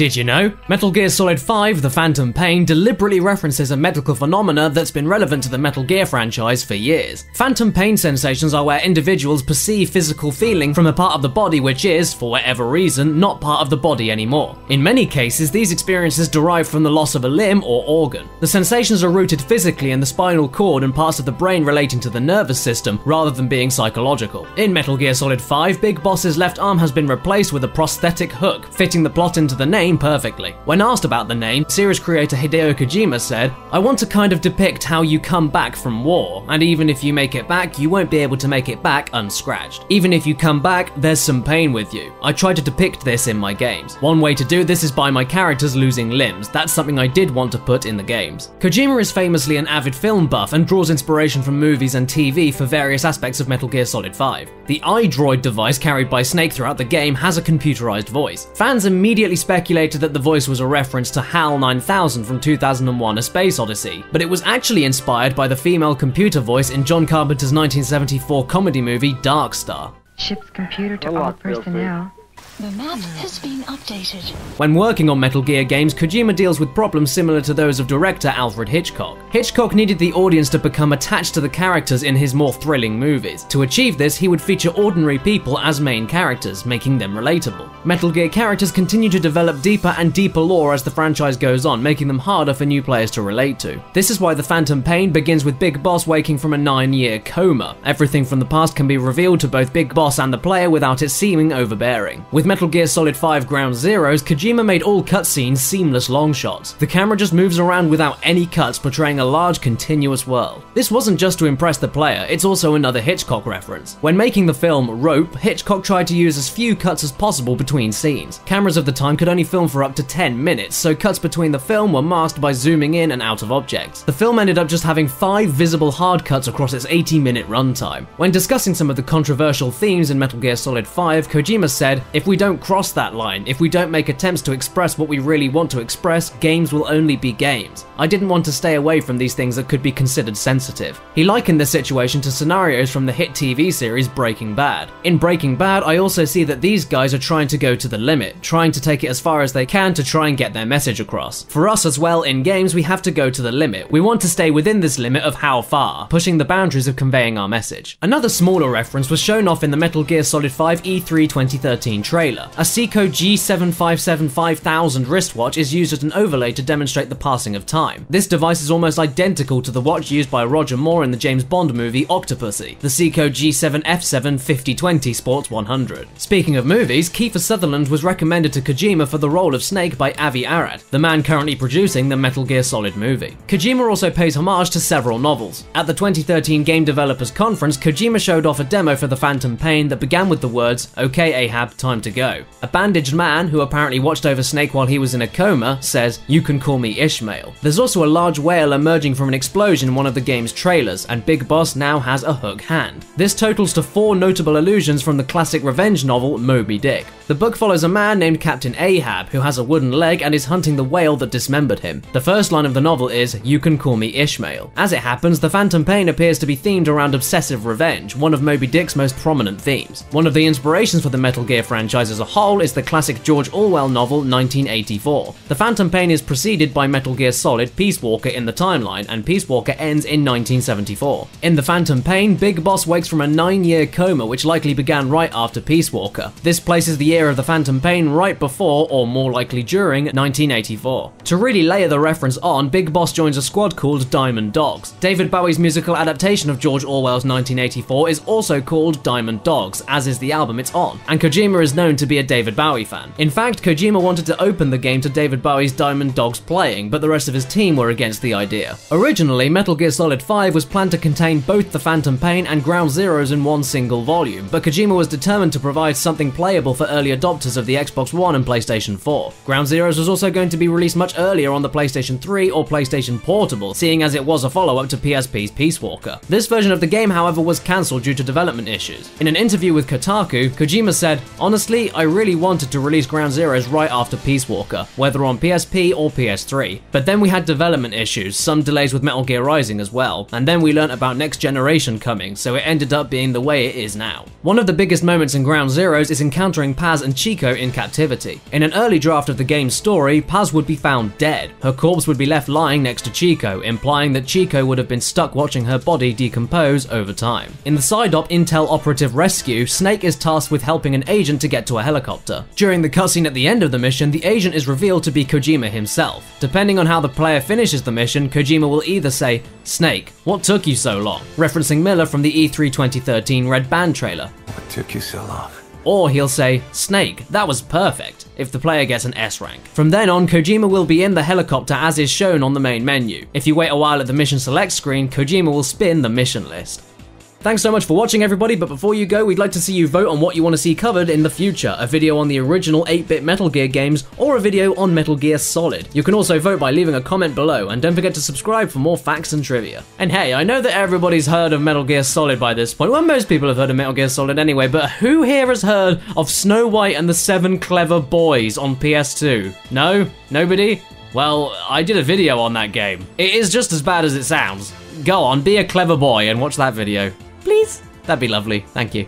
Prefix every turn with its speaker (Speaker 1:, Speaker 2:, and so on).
Speaker 1: Did you know? Metal Gear Solid 5: The Phantom Pain deliberately references a medical phenomena that's been relevant to the Metal Gear franchise for years. Phantom pain sensations are where individuals perceive physical feeling from a part of the body which is, for whatever reason, not part of the body anymore. In many cases, these experiences derive from the loss of a limb or organ. The sensations are rooted physically in the spinal cord and parts of the brain relating to the nervous system rather than being psychological. In Metal Gear Solid 5, Big Boss's left arm has been replaced with a prosthetic hook, fitting the plot into the name perfectly. When asked about the name, series creator Hideo Kojima said, "I want to kind of depict how you come back from war, and even if you make it back, you won't be able to make it back unscratched. Even if you come back, there's some pain with you. I try to depict this in my games. One way to do this is by my characters losing limbs. That's something I did want to put in the games." Kojima is famously an avid film buff and draws inspiration from movies and TV for various aspects of Metal Gear Solid 5. The Droid device carried by Snake throughout the game has a computerized voice. Fans immediately speculated that the voice was a reference to HAL 9000 from 2001: A Space Odyssey, but it was actually inspired by the female computer voice in John Carpenter's 1974 comedy movie Dark Star.
Speaker 2: Ship's computer to all personnel.
Speaker 3: The map has been updated.
Speaker 1: When working on Metal Gear games, Kojima deals with problems similar to those of director Alfred Hitchcock. Hitchcock needed the audience to become attached to the characters in his more thrilling movies. To achieve this, he would feature ordinary people as main characters, making them relatable. Metal Gear characters continue to develop deeper and deeper lore as the franchise goes on, making them harder for new players to relate to. This is why the Phantom Pain begins with Big Boss waking from a 9-year coma. Everything from the past can be revealed to both Big Boss and the player without it seeming overbearing. With Metal Gear Solid 5 Ground Zeroes, Kojima made all cutscenes seamless long shots. The camera just moves around without any cuts, portraying a large continuous world. This wasn't just to impress the player, it's also another Hitchcock reference. When making the film Rope, Hitchcock tried to use as few cuts as possible between scenes. Cameras of the time could only film for up to 10 minutes, so cuts between the film were masked by zooming in and out of objects. The film ended up just having 5 visible hard cuts across its 80-minute runtime. When discussing some of the controversial themes in Metal Gear Solid 5, Kojima said, "If we don't cross that line, if we don't make attempts to express what we really want to express, games will only be games. I didn't want to stay away from these things that could be considered sensitive." He likened this situation to scenarios from the hit TV series Breaking Bad. In Breaking Bad, I also see that these guys are trying to go to the limit, trying to take it as far as they can to try and get their message across. For us as well, in games, we have to go to the limit. We want to stay within this limit of how far, pushing the boundaries of conveying our message. Another smaller reference was shown off in the Metal Gear Solid 5 E3 2013 trailer. A Seiko G757-5000 wristwatch is used as an overlay to demonstrate the passing of time. This device is almost identical to the watch used by Roger Moore in the James Bond movie Octopussy, the Seiko G7F7 5020 Sports 100. Speaking of movies, Kiefer Sutherland was recommended to Kojima for the role of Snake by Avi Arad, the man currently producing the Metal Gear Solid movie. Kojima also pays homage to several novels. At the 2013 Game Developers Conference, Kojima showed off a demo for the Phantom Pain that began with the words, "Okay Ahab, time to go." A bandaged man, who apparently watched over Snake while he was in a coma, says, "You can call me Ishmael." There's also a large whale emerging from an explosion in one of the game's trailers, and Big Boss now has a hook hand. This totals to 4 notable allusions from the classic revenge novel Moby Dick. The book follows a man named Captain Ahab, who has a wooden leg and is hunting the whale that dismembered him. The first line of the novel is, "You can call me Ishmael." As it happens, the Phantom Pain appears to be themed around obsessive revenge, one of Moby Dick's most prominent themes. One of the inspirations for the Metal Gear franchise as a whole is the classic George Orwell novel 1984. The Phantom Pain is preceded by Metal Gear Solid Peace Walker in the timeline, and Peace Walker ends in 1974. In the Phantom Pain, Big Boss wakes from a 9-year coma which likely began right after Peace Walker. This places the year of the Phantom Pain right before, or more likely during, 1984. To really layer the reference on, Big Boss joins a squad called Diamond Dogs. David Bowie's musical adaptation of George Orwell's 1984 is also called Diamond Dogs, as is the album it's on, and Kojima is known to be a David Bowie fan. In fact, Kojima wanted to open the game to David Bowie's Diamond Dogs playing, but the rest of his team were against the idea. Originally, Metal Gear Solid 5 was planned to contain both the Phantom Pain and Ground Zeroes in one single volume, but Kojima was determined to provide something playable for early adopters of the Xbox One and PlayStation 4. Ground Zeroes was also going to be released much earlier on the PlayStation 3 or PlayStation Portable, seeing as it was a follow-up to PSP's Peace Walker. This version of the game, however, was cancelled due to development issues. In an interview with Kotaku, Kojima said, "Honestly, Honestly, I really wanted to release Ground Zeroes right after Peace Walker, whether on PSP or PS3, but then we had development issues, some delays with Metal Gear Rising as well, and then we learnt about Next Generation coming, so it ended up being the way it is now. One of the biggest moments in Ground Zeroes is encountering Paz and Chico in Captivity. In an early draft of the game's story, Paz would be found dead. Her corpse would be left lying next to Chico, implying that Chico would have been stuck watching her body decompose over time. In the side-op Intel Operative Rescue, Snake is tasked with helping an agent to get to a helicopter. During the cutscene at the end of the mission, the agent is revealed to be Kojima himself. Depending on how the player finishes the mission, Kojima will either say, "Snake, what took you so long?" referencing Miller from the E3 2013 Red Band trailer.
Speaker 4: What took you so long?
Speaker 1: Or he'll say, "Snake, that was perfect," if the player gets an S rank. From then on, Kojima will be in the helicopter as is shown on the main menu. If you wait a while at the mission select screen, Kojima will spin the mission list. Thanks so much for watching, everybody, but before you go, we'd like to see you vote on what you want to see covered in the future, a video on the original 8-bit Metal Gear games, or a video on Metal Gear Solid. You can also vote by leaving a comment below, and don't forget to subscribe for more facts and trivia. And hey, I know that everybody's heard of Metal Gear Solid by this point, well, most people have heard of Metal Gear Solid anyway, but who here has heard of Snow White and the 7 Clever Boys on PS2? No? Nobody? Well, I did a video on that game. It is just as bad as it sounds. Go on, be a clever boy and watch that video. Please? That'd be lovely, thank you.